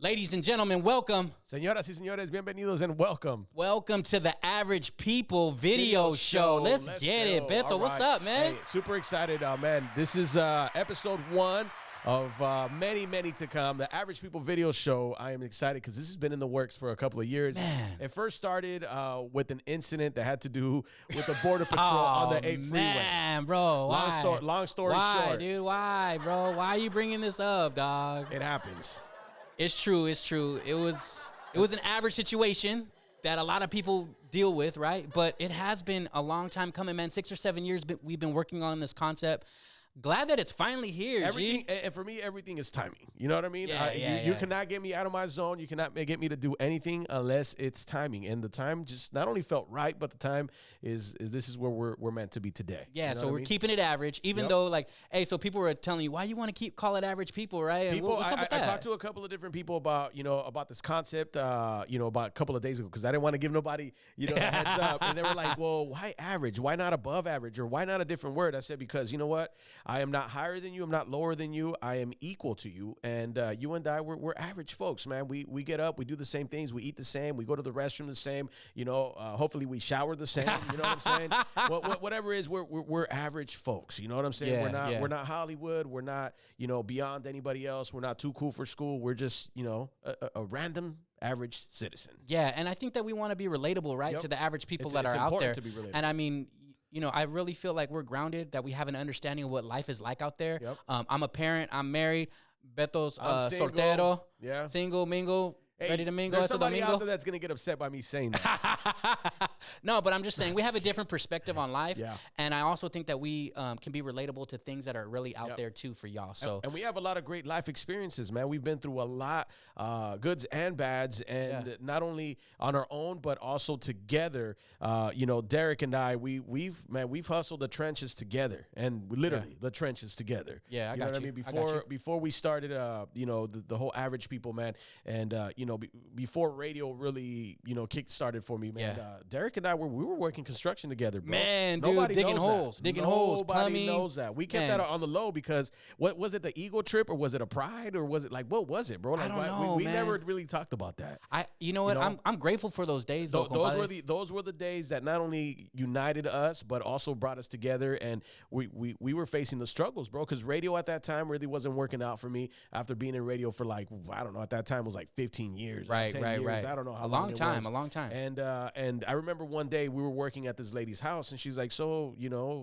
Ladies and gentlemen, welcome. Señoras y señores, bienvenidos and welcome. Welcome to the Average People video show. Let's get it. Beto, All what's right. up, man? Hey, super excited, man. This is episode 1 of many to come. The Average People video show. I am excited because this has been in the works for a couple of years. Man. It first started with an incident that had to do with the Border Patrol on the 8 freeway. Man, bro. Why? Long story Why, short. dude? Why, bro? Why are you bringing this up, dog? It happens. It's true. It was an average situation that a lot of people deal with, right? But it has been a long time coming, man. 6 or 7 years we've been working on this concept. Glad that it's finally here, Everything, G. and for me, everything is timing. You know what I mean? Yeah, You cannot get me out of my zone. You cannot get me to do anything unless it's timing. And the time just not only felt right, but the time is this is where we're meant to be today. Yeah, you know so we're I mean? keeping it average, even though, like, hey, so people were telling you, why you want to call it average people, right? And People, what's up with that? I talked to a couple of different people about this concept, about a couple of days ago, because I didn't want to give nobody, the heads up. And they were like, well, why average? Why not above average? Or why not a different word? I said, because you know what? I am not higher than you. I'm not lower than you. I am equal to you. And you and I, we're average folks, man. We get up, we do the same things, we eat the same, we go to the restroom the same. Hopefully we shower the same. You know what I'm saying? Whatever it is, we're average folks. You know what I'm saying? Yeah, We're not Hollywood. We're not beyond anybody else. We're not too cool for school. We're just a random average citizen. Yeah, and I think that we want to be relatable, right, to the average people that are out there. To be relatable. And I mean, I really feel like we're grounded, that we have an understanding of what life is like out there. Yep. I'm a parent. I'm married. Beto's single. soltero. Yeah. Single, mingle. Hey, Ready to mingle? There's somebody out there that's going to get upset by me saying that. No, but I'm just saying we have a different perspective on life. Yeah. And I also think that we can be relatable to things that are really out there too for y'all. So and we have a lot of great life experiences, man. We've been through a lot, goods and bads, and not only on our own, but also together. Derrick and I, we've hustled the trenches together, and literally the trenches together. Yeah, I you know got what you. I mean? Before we started, the whole Average People, man, and before radio really, kick started for me, man. Yeah. Derrick and I we were working construction together, bro. Man, Nobody dude, digging knows that. holes, Nobody plumbing. knows that. We kept that on the low because what was it, the ego trip, or was it a pride, or was it like, what was it, bro? Like, I don't know, we man. never really talked about that. I'm grateful for those days. Those were the days that not only united us but also brought us together, and we were facing the struggles, bro, because radio at that time really wasn't working out for me after being in radio for like, I don't know, at that time it was like 15 years. Right. 10 years. I don't know how long it was. A long time. And I remember one day we were working at this lady's house, and she's like, so,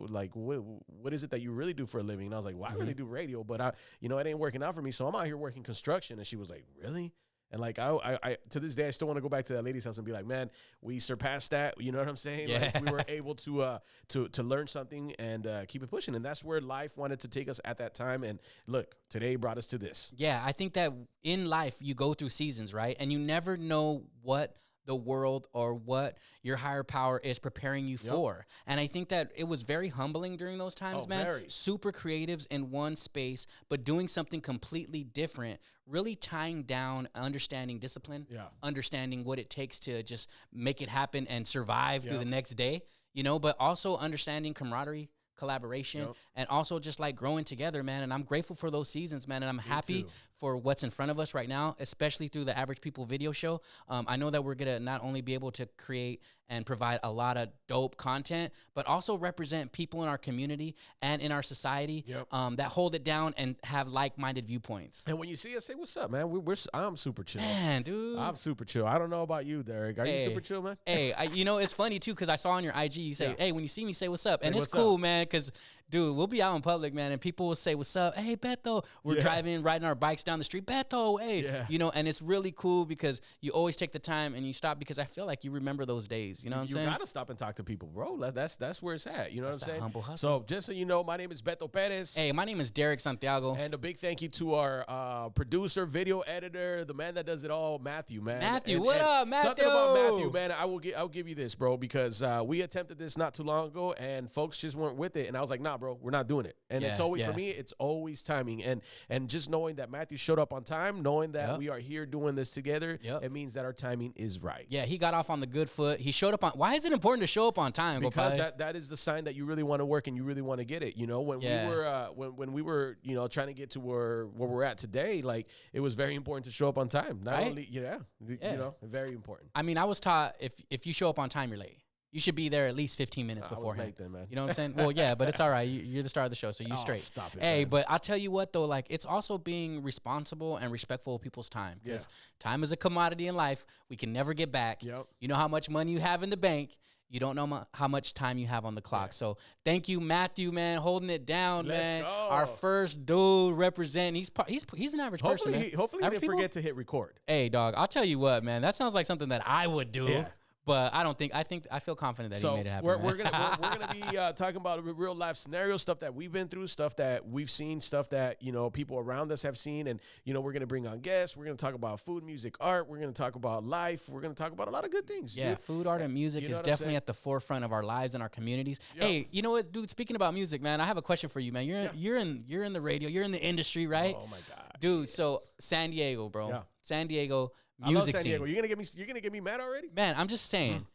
like, what is it that you really do for a living? And I was like, well, I really do radio, but it ain't working out for me, so I'm out here working construction. And she was like, really? And like, I to this day, I still want to go back to that lady's house and be like, man, we surpassed that. You know what I'm saying? Yeah. Like, we were able to learn something and keep it pushing. And that's where life wanted to take us at that time. And look, today brought us to this. Yeah, I think that in life you go through seasons, right? And you never know what the world or what your higher power is preparing you for. And I think that it was very humbling during those times, man. Very. Super creatives in one space, but doing something completely different, really tying down, understanding discipline, understanding what it takes to just make it happen and survive through the next day, but also understanding camaraderie, collaboration, and also just like growing together, man. And I'm grateful for those seasons, man. And I'm happy for what's in front of us right now, especially through the Average People video show. I know that we're going to not only be able to create and provide a lot of dope content, but also represent people in our community and in our society that hold it down and have like-minded viewpoints. And when you see us, say, what's up, man? I'm super chill. Man, dude. I'm super chill. I don't know about you, Derrick. Are you super chill, man? Hey, it's funny, too, because I saw on your IG, you say, hey, when you see me, say what's up. And it's what's cool, up. man, because, dude, we'll be out in public, man, and people will say, what's up? Hey, Beto. We're driving, riding our bikes down the street. Beto, hey. Yeah. And it's really cool because you always take the time and you stop because I feel like you remember those days. You know what I'm saying? You got to stop and talk to people, bro. That's where it's at. You know what I'm saying? Humble hustle. So just so you know, my name is Beto Perez. Hey, my name is Derrick Santiago. And a big thank you to our producer, video editor, the man that does it all, Matthew, man. Matthew, what up, Matthew? Something about Matthew, man. I'll give you this, bro, because we attempted this not too long ago, and folks just weren't with it. And I was like, nah, bro, we're not doing it. And it's always, for me, it's always timing. And just knowing that Matthew showed up on time, knowing that we are here doing this together, it means that our timing is right. Yeah, he got off on the good foot. He showed up on. Why is it important to show up on time? Because that is the sign that you really want to work and you really want to get it. You know, when we were you know, trying to get to where we're at today, like, it was very important to show up on time. Not only, you know, very important. I mean, I was taught if you show up on time, you're late. You should be there at least 15 minutes beforehand. I was late then, man. You know what I'm saying? Well, yeah, but it's all right. You're the star of the show, so you straight. Stop it, hey, man. but I'll tell you what, though, like, it's also being responsible and respectful of people's time. Because time is a commodity in life. We can never get back. Yep. You know how much money you have in the bank. You don't know how much time you have on the clock. So thank you, Matthew, man, holding it down, man. Go. Our first dude representing. He's an average person, man. Hopefully he didn't forget to hit record. Hey, dog, I'll tell you what, man. That sounds like something that I would do. Yeah. But I feel confident that he made it happen. We're gonna be talking about real life scenarios, stuff that we've been through, stuff that we've seen, stuff that, you know, people around us have seen, and, you know, we're gonna bring on guests. We're gonna talk about food, music, art. We're gonna talk about life. We're gonna talk about a lot of good things. Yeah, dude. Food, art, and music is definitely at the forefront of our lives and our communities. Yep. Hey, you know what, dude? Speaking about music, man, I have a question for you, man. You're in the radio. You're in the industry, right? Oh my God, dude. So San Diego, bro. Yeah. San Diego music I love San Diego. scene. You're gonna get me mad already, man. I'm just saying.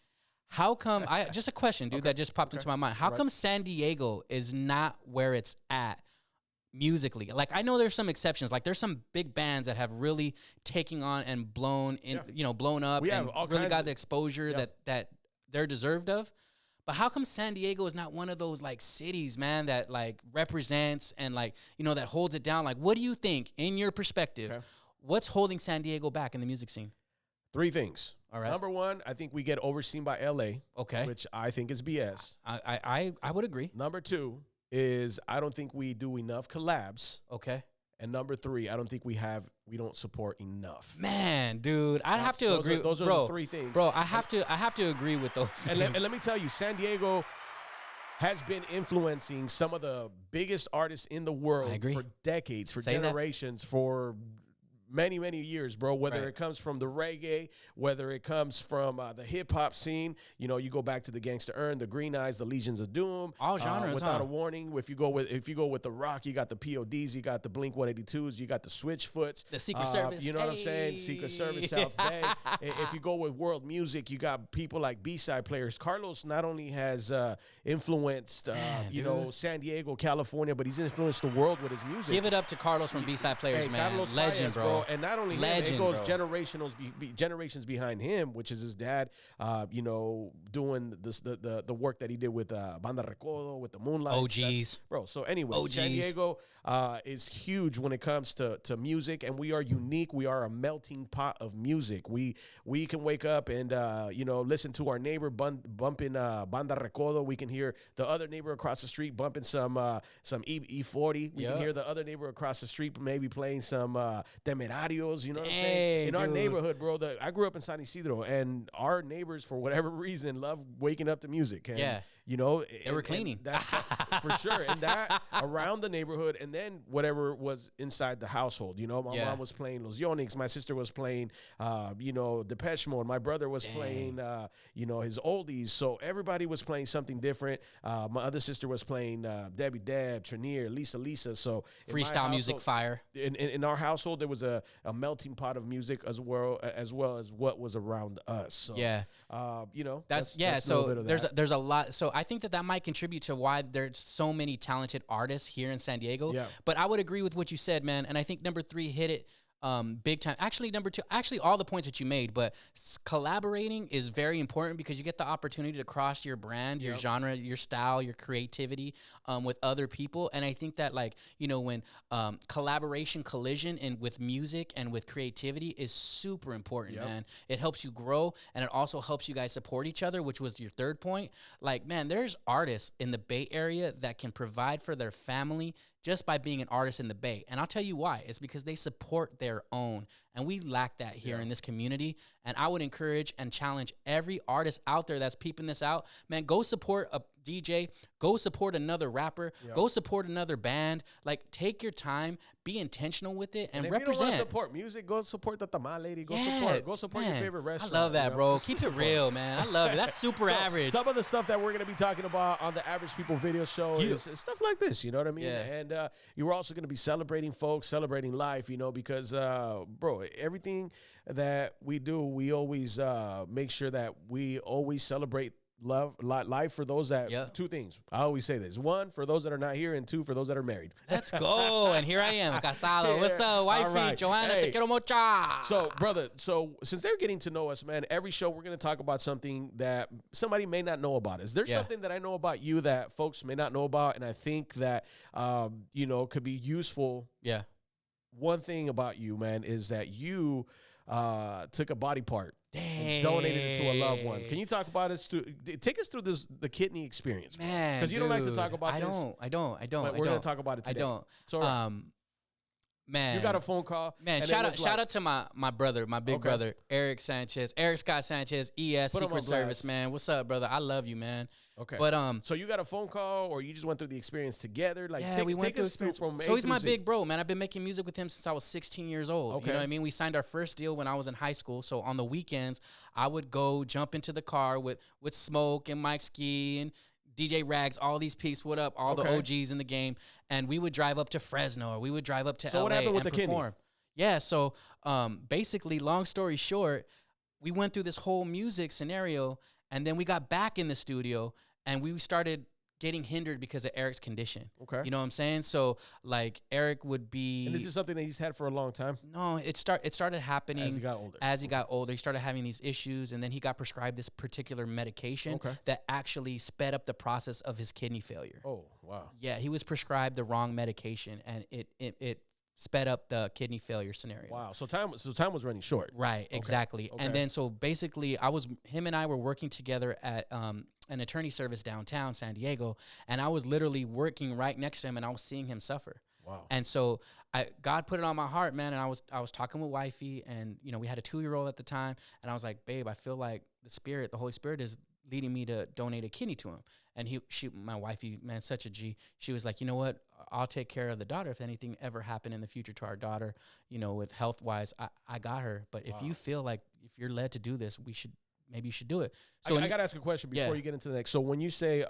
How come just a question, dude, that just popped into my mind. How come San Diego is not where it's at musically? Like, I know there's some exceptions. Like, there's some big bands that have really taken on and blown up and really got the exposure that they're deserved of. But how come San Diego is not one of those, like, cities, man, that, like, represents and, like, you know, that holds it down? Like, what do you think, in your perspective, what's holding San Diego back in the music scene? 3 things. All right. Number 1, I think we get overseen by LA. Okay. Which I think is BS. I would agree. Number 2 is I don't think we do enough collabs. Okay. And number 3, I don't think we don't support enough. Man, dude, I'd have to agree. Those are the 3 things. Bro, I have to agree with those. And let me tell you, San Diego has been influencing some of the biggest artists in the world for decades, for generations, for many, many years, bro, whether it comes from the reggae, whether it comes from the hip-hop scene. You know, you go back to the Gangsta Earn, the Green Eyes, the Legions of Doom. All genres, Without a Warning. If you go with the rock, you got the PODs, you got the Blink-182s, you got the Switchfoots. The Secret Service. You know what I'm saying? Secret Service, South Bay. If you go with world music, you got people like B-side players. Carlos not only has influenced, San Diego, California, but he's influenced the world with his music. Give it up to Carlos from B-side players, man. Carlos Legend, Paez, bro. And not only Legend, him, it goes generations behind him, which is his dad, doing the work that he did with Banda Recodo, with the Moonlight. OGs. Bro, so anyway, San Diego is huge when it comes to music, and we are unique. We are a melting pot of music. We can wake up and, listen to our neighbor bumping Banda Recodo. We can hear the other neighbor across the street bumping some E40. We can hear the other neighbor across the street maybe playing some Temerarios, you know what I'm saying? In our neighborhood, bro, I grew up in San Isidro, and our neighbors, for whatever reason, love waking up to music. And, they were cleaning. That, for sure. And that around the neighborhood, and then whatever was inside the household. You know, my mom was playing Los Yonix. My sister was playing, Depeche Mode. My brother was playing, his oldies. So everybody was playing something different. My other sister was playing Debbie Deb, Trenier, Lisa. So freestyle music fire. In our household, there was a melting pot of music as well as what was around us. So, that's so there's a lot. So I think that might contribute to why there's so many talented artists here in San Diego. Yeah. But I would agree with what you said, man. And I think number 3 hit it big time. Actually, number 2, all the points that you made, but collaborating is very important because you get the opportunity to cross your brand, your genre, your style, your creativity with other people. And I think that, when collaboration, collision with music and with creativity is super important, man. It helps you grow, and it also helps you guys support each other, which was your 3rd point. Like, man, there's artists in the Bay Area that can provide for their family just by being an artist in the Bay. And I'll tell you why. It's because they support their own. And we lack that here in this community. And I would encourage and challenge every artist out there that's peeping this out. Man, go support DJ, go support another rapper, go support another band. Like, take your time, be intentional with it, and if represent. you don't want to support music, go support the Tamal lady. Go support your favorite restaurant. I love that, bro. Keep it real, man. I love it. That's super average. Some of the stuff that we're going to be talking about on the Average People video show is stuff like this, you know what I mean? Yeah. And you were also going to be celebrating folks, celebrating life, you know, because, bro, everything that we do, we always make sure that we always celebrate life for those that two things. I always say this: one, for those that are not here, and two, for those that are married. Let's go. And here I am, casado. What's up, wifey? Right. Johanna, te quiero mucho. So, brother, since they're getting to know us, man, every show we're going to talk about something that somebody may not know about us. There's something that I know about you that folks may not know about, and I think that you know, could be useful. Yeah. One thing about you, man, is that you took a body part. And donated it to a loved one. Can you talk about us? Take us through the kidney experience, man. Because you don't like to talk about this. I don't. But we're gonna talk about it today. I don't. So, man, you got a phone call. Man, shout out to my brother, my big brother, Eric Scott Sanchez, ES Secret Service, man. What's up, brother? I love you, man. Okay. But so you got a phone call, or you just went through the experience together? Like, we went through experience from So he's my big bro, man. I've been making music with him since I was 16 years old. Okay. You know what I mean? We signed our first deal when I was in high school. So on the weekends, I would go jump into the car with Smoke and Mike Ski and DJ Rags, all these peeps, what up, all the OGs in the game, and we would drive up to Fresno, or we would drive up to LA what happened with and the perform. Kidney? Yeah, so basically, long story short, we went through this whole music scenario, and then we got back in the studio, and we started getting hindered because of Eric's condition. Okay. You know what I'm saying? So, like, Eric would be... And this is something that he's had for a long time? No, it started happening... As he got older. He started having these issues, and then he got prescribed this particular medication that actually sped up the process of his kidney failure. Oh, wow. Yeah, he was prescribed the wrong medication, and it sped up the kidney failure scenario. Wow. So time was running short. Right, exactly. Okay. And then so basically him and I were working together at an attorney service downtown San Diego, and I was literally working right next to him, and I was seeing him suffer. Wow. And so God put it on my heart, man, and I was talking with wifey, and you know, we had a 2-year-old at the time, and I was like, babe, I feel like the Holy Spirit is leading me to donate a kidney to him. And my wifey, man, such a G. She was like, you know what? I'll take care of the daughter. If anything ever happened in the future to our daughter, you know, with health wise, I got her. But if you feel like if you're led to do this, maybe you should do it. So I got to ask a question before you get into the next. So when you say,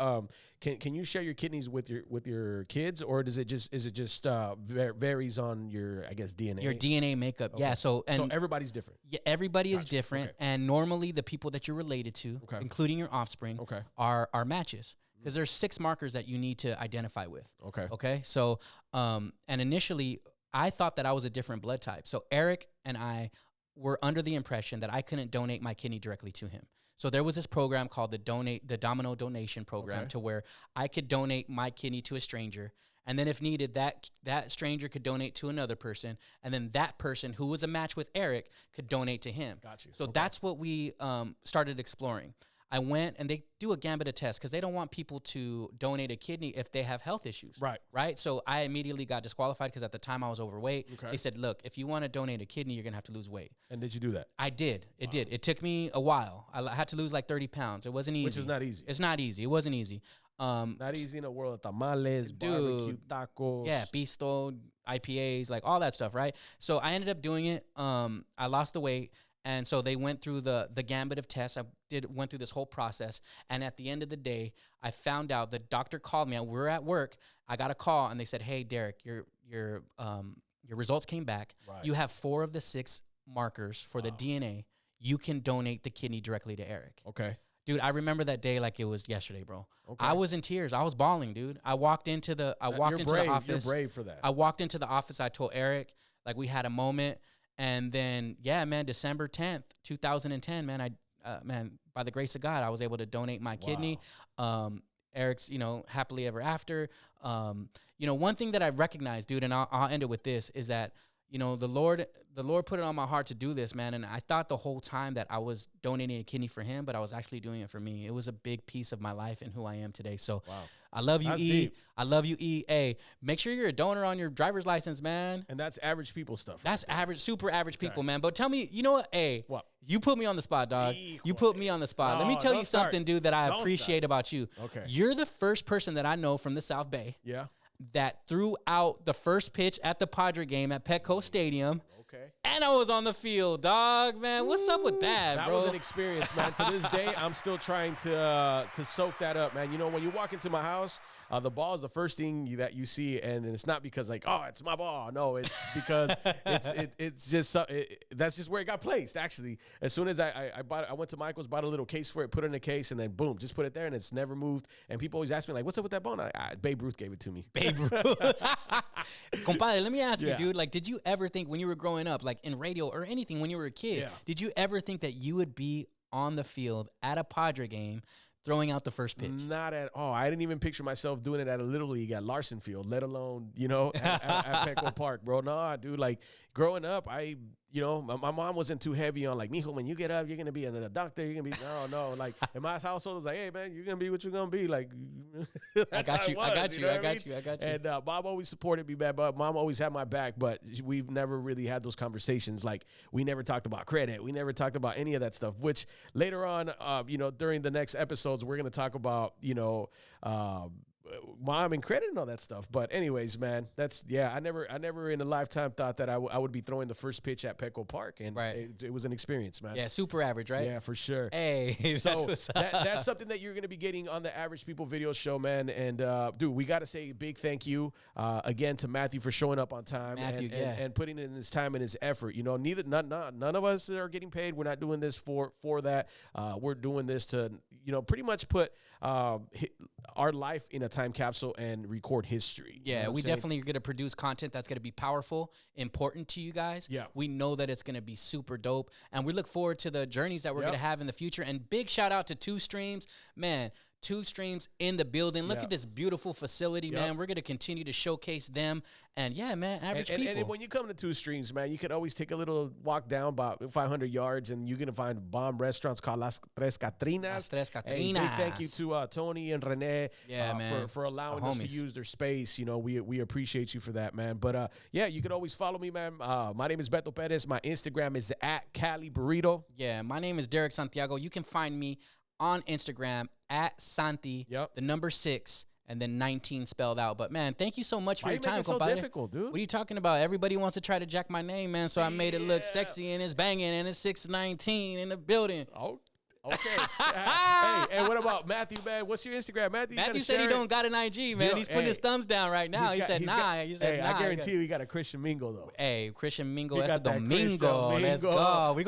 can you share your kidneys with your kids, or is it just varies on your, I guess, DNA? Your DNA makeup. Okay. Yeah. So everybody's different. Yeah. Everybody is different. Okay. And normally the people that you're related to, including your offspring, are matches. Because there's 6 markers that you need to identify with. Okay. Okay. So, and initially I thought that I was a different blood type. So Eric and I were under the impression that I couldn't donate my kidney directly to him. So there was this program called the Domino Donation Program, to where I could donate my kidney to a stranger, and then if needed, that stranger could donate to another person, and then that person who was a match with Eric could donate to him. Got you. So that's what we started exploring. I went, and they do a gambit of tests because they don't want people to donate a kidney if they have health issues. Right. So I immediately got disqualified because at the time I was overweight. Okay. They said, look, if you want to donate a kidney, you're going to have to lose weight. And did you do that? I did. It did. It took me a while. I had to lose like 30 pounds. It wasn't easy. Which is not easy. It's not easy. It wasn't easy. Not easy in a world of tamales, barbecue, tacos. Yeah, pisto, IPAs, like all that stuff, right? So I ended up doing it. I lost the weight. And so they went through the gambit of tests. Went through this whole process. And at the end of the day, I found out the doctor called me. We were at work. I got a call, and they said, hey, Derrick, your results came back. Right. You have 4 of the 6 markers for the DNA. You can donate the kidney directly to Eric. Okay. Dude, I remember that day like it was yesterday, bro. Okay. I was in tears. I was bawling, dude. I walked into the office. You're brave for that. I walked into the office. I told Eric, like, we had a moment. And then, yeah, man, December 10th, 2010, man, by the grace of God, I was able to donate my kidney. Eric's, you know, happily ever after. You know, one thing that I recognize, dude, and I'll end it with this, is that, you know, the Lord put it on my heart to do this, man. And I thought the whole time that I was donating a kidney for him, but I was actually doing it for me. It was a big piece of my life and who I am today. So wow. I love you, that's E. Deep. I love you, E. Hey, make sure you're a donor on your driver's license, man. And that's average people stuff. That's right, average, super average people, man. But tell me, you know what? Hey, what? You put me on the spot, dog. You put me on the spot. Let me tell you something, dude, that I appreciate about you. Okay. You're the first person that I know from the South Bay. Yeah. That threw out the first pitch at the Padre game at Petco Stadium. Okay. And I was on the field, dog, man. What's up with that, bro? That was an experience, man. To this day, I'm still trying to soak that up, man. You know, when you walk into my house, the ball is the first thing that you see, and it's not because like, oh, it's my ball. No, it's because it's just that's just where it got placed. Actually, as soon as I went to Michael's, bought a little case for it, put it in a case, and then boom, just put it there, and it's never moved. And people always ask me like, what's up with that ball? Babe Ruth gave it to me. Babe Ruth. Compadre, let me ask you, dude. Like, did you ever think when you were growing up, like in radio or anything, when you were a kid, did you ever think that you would be on the field at a Padre game throwing out the first pitch? Not at all. I didn't even picture myself doing it at a Little League at Larson Field, let alone, you know, at Petco Park, bro. No, dude, like growing up, my mom wasn't too heavy on like, mijo, when you get up, you're going to be a doctor. You're going to be, no. Like in my household, it was like, hey, man, you're going to be what you're going to be. Like, I got you. And mom always supported me, man. But mom always had my back. But we've never really had those conversations. Like we never talked about credit. We never talked about any of that stuff, which later on, during the next episodes, we're going to talk about, mom and credit and all that stuff. But anyways, man, I never in a lifetime thought that I would be throwing the first pitch at Petco Park, and it was an experience, man. Yeah, super average, right? Yeah, for sure. Hey, so that's something that you're going to be getting on the Average People video show, man. And dude, we got to say a big thank you again to Matthew for showing up on time and putting in his time and his effort. You know, none of us are getting paid. We're not doing this for that. We're doing this to pretty much put our life in a time capsule and record history. Yeah, you know we definitely are going to produce content that's going to be powerful, important to you guys. Yeah. We know that it's going to be super dope, and we look forward to the journeys that we're going to have in the future. And big shout out to 2 Streams. Man, 2 Streams in the building. Look at this beautiful facility, man. We're going to continue to showcase them. And yeah, man, average people. And when you come to 2 Streams, man, you can always take a little walk down about 500 yards, and you're going to find bomb restaurants called Las Tres Catrinas. Las Tres Catrinas. Hey, big thank you to Tony and Renee for allowing us to use their space. You know, we appreciate you for that, man. But you can always follow me, man. My name is Beto Perez. My Instagram is at Cali Burrito. Yeah, my name is Derrick Santiago. You can find me on Instagram at Santi, the number 6, and then 19 spelled out. But man, thank you so much for your time, compadre. So difficult, dude. What are you talking about? Everybody wants to try to jack my name, man. So I made it look sexy, and it's banging, and it's 619 in the building. Oh. Okay. Hey, and what about Matthew, man? What's your Instagram, Matthew? Matthew said he don't got an IG, man. He's putting his thumbs down right now. He said, nah. I guarantee you he got a Christian Mingo, though. Hey, Christian Mingo. That's the Domingo. Let's go. We're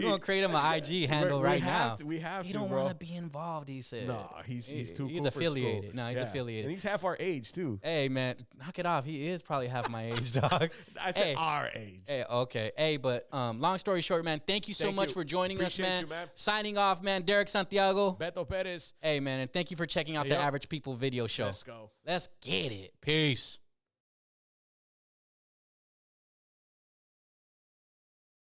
gonna create him an IG handle right now. We have to, He don't want to be involved, he said. No, he's too cool. He's affiliated. No, he's affiliated. And he's half our age, too. Hey, man, knock it off. He is probably half my age, dog. I said our age. Hey, okay. Hey, but long story short, man, thank you so much for joining us, man. Signing off, man. Derrick Santiago. Beto Perez. Hey, man, and thank you for checking out the Average People video show. Let's go. Let's get it. Peace.